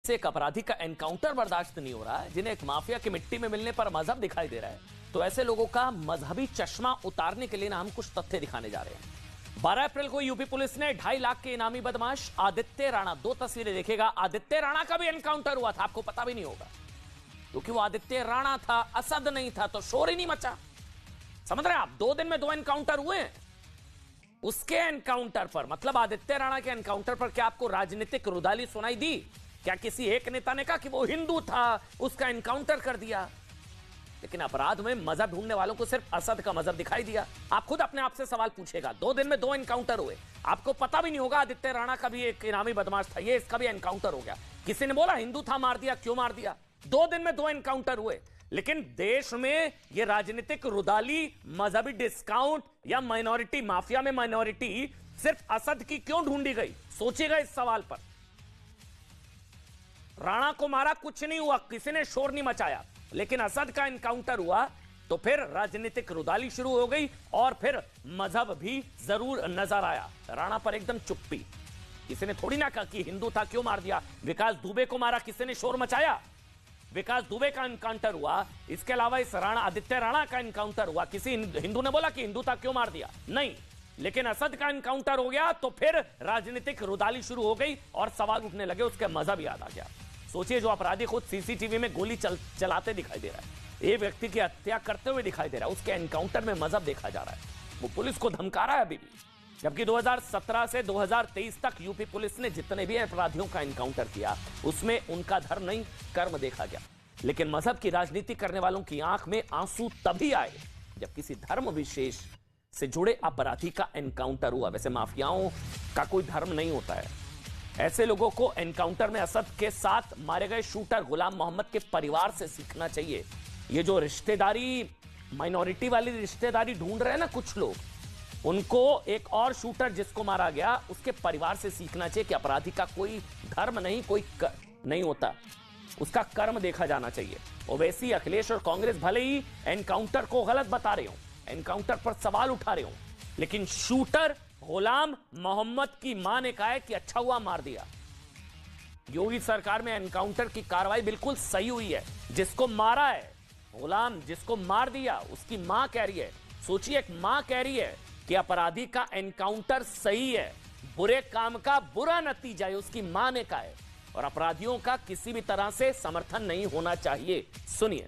से एक अपराधी का एनकाउंटर बर्दाश्त नहीं हो रहा है, जिन्हें एक माफिया की मिट्टी में मिलने पर मजहब दिखाई दे रहा है, तो ऐसे लोगों का मजहबी चश्मा उतारने के लिए ना हम कुछ तथ्य दिखाने जा रहे हैं। 12 अप्रैल को यूपी पुलिस ने 2.5 लाख के इनामी बदमाश आदित्य राणा, 2 तस्वीरें देखेगा, आदित्य राणा का भी एनकाउंटर हुआ था, आपको पता भी नहीं होगा, क्योंकि वो आदित्य राणा था, असद नहीं था, तो शोर ही नहीं मचा। समझ रहे हैं आप? 2 दिन में 2 एनकाउंटर हुए हैं। उसके एनकाउंटर पर, मतलब आदित्य राणा के एनकाउंटर पर, क्या आपको राजनीतिक रुदाली सुनाई दी? क्या किसी एक नेता ने कहा कि वो हिंदू था, उसका एनकाउंटर कर दिया? लेकिन अपराध में मजहब ढूंढने वालों को सिर्फ असद का मजहब दिखाई दिया। आप खुद अपने आप से सवाल पूछेगा, 2 दिन में 2 एनकाउंटर हुए, आपको पता भी नहीं होगा आदित्य राणा का भी एक इनामी बदमाश था, ये इसका भी एनकाउंटर हो गया। किसी ने बोला हिंदू था, मार दिया, क्यों मार दिया? 2 दिन में 2 एनकाउंटर हुए। लेकिन देश में यह राजनीतिक रुदाली, मजहबी डिस्काउंट या माइनॉरिटी माफिया में माइनॉरिटी सिर्फ असद की क्यों ढूंढी गई? सोचिएगा इस सवाल पर। राणा को मारा, कुछ नहीं हुआ, किसी ने शोर नहीं मचाया, लेकिन असद का एनकाउंटर हुआ तो फिर राजनीतिक रुदाली शुरू हो गई और फिर मजहब भी जरूर नजर आया। राणा पर एकदम चुप्पी, किसी ने थोड़ी ना कहा कि हिंदू था, क्यों मार दिया? विकास दुबे को मारा, किसी ने शोर मचाया? विकास दुबे का एनकाउंटर हुआ, इसके अलावा इस राणा, आदित्य राणा का एनकाउंटर हुआ, किसी हिंदू ने बोला कि हिंदू था, क्यों मार दिया? नहीं। लेकिन असद का एनकाउंटर हो गया तो फिर राजनीतिक रुदाली शुरू हो गई और सवाल उठने लगे, उसके मजहब याद आ गया। सोचिए, जो अपराधी खुद सीसीटीवी में गोली चलाते दिखाई दे रहा है, ये व्यक्ति की हत्या करते हुए दिखाई दे रहा है, उसके एनकाउंटर में मजहब देखा जा रहा है, वो पुलिस को धमका रहा है अभी भी। जबकि 2017 से 2023 तक यूपी पुलिस ने जितने भी अपराधियों का एनकाउंटर किया, उसमें उनका धर्म नहीं, कर्म देखा गया। लेकिन मजहब की राजनीति करने वालों की आंख में आंसू तभी आए जब किसी धर्म विशेष से जुड़े अपराधी का एनकाउंटर हुआ। वैसे माफियाओं का कोई धर्म नहीं होता है। ऐसे लोगों को एनकाउंटर में असद के साथ मारे गए शूटर गुलाम मोहम्मद के परिवार से सीखना चाहिए। ये जो रिश्तेदारी, माइनॉरिटी वाली रिश्तेदारी ढूंढ रहे हैं ना कुछ लोग, उनको एक और शूटर जिसको मारा गया, उसके परिवार से सीखना चाहिए कि अपराधी का कोई धर्म नहीं, कोई नहीं होता, उसका कर्म देखा जाना चाहिए। ओवैसी, अखिलेश और कांग्रेस भले ही एनकाउंटर को गलत बता रहे हो, एनकाउंटर पर सवाल उठा रहे हो, लेकिन शूटर गुलाम मोहम्मद की मां ने कहा है कि अच्छा हुआ मार दिया। योगी सरकार में एनकाउंटर की कार्रवाई बिल्कुल सही हुई है। जिसको मारा है गुलाम, जिसको मार दिया, उसकी मां कह रही है, सोचिए, एक मां कह रही है कि अपराधी का एनकाउंटर सही है, बुरे काम का बुरा नतीजा है, उसकी मां ने कहा है, और अपराधियों का किसी भी तरह से समर्थन नहीं होना चाहिए। सुनिए।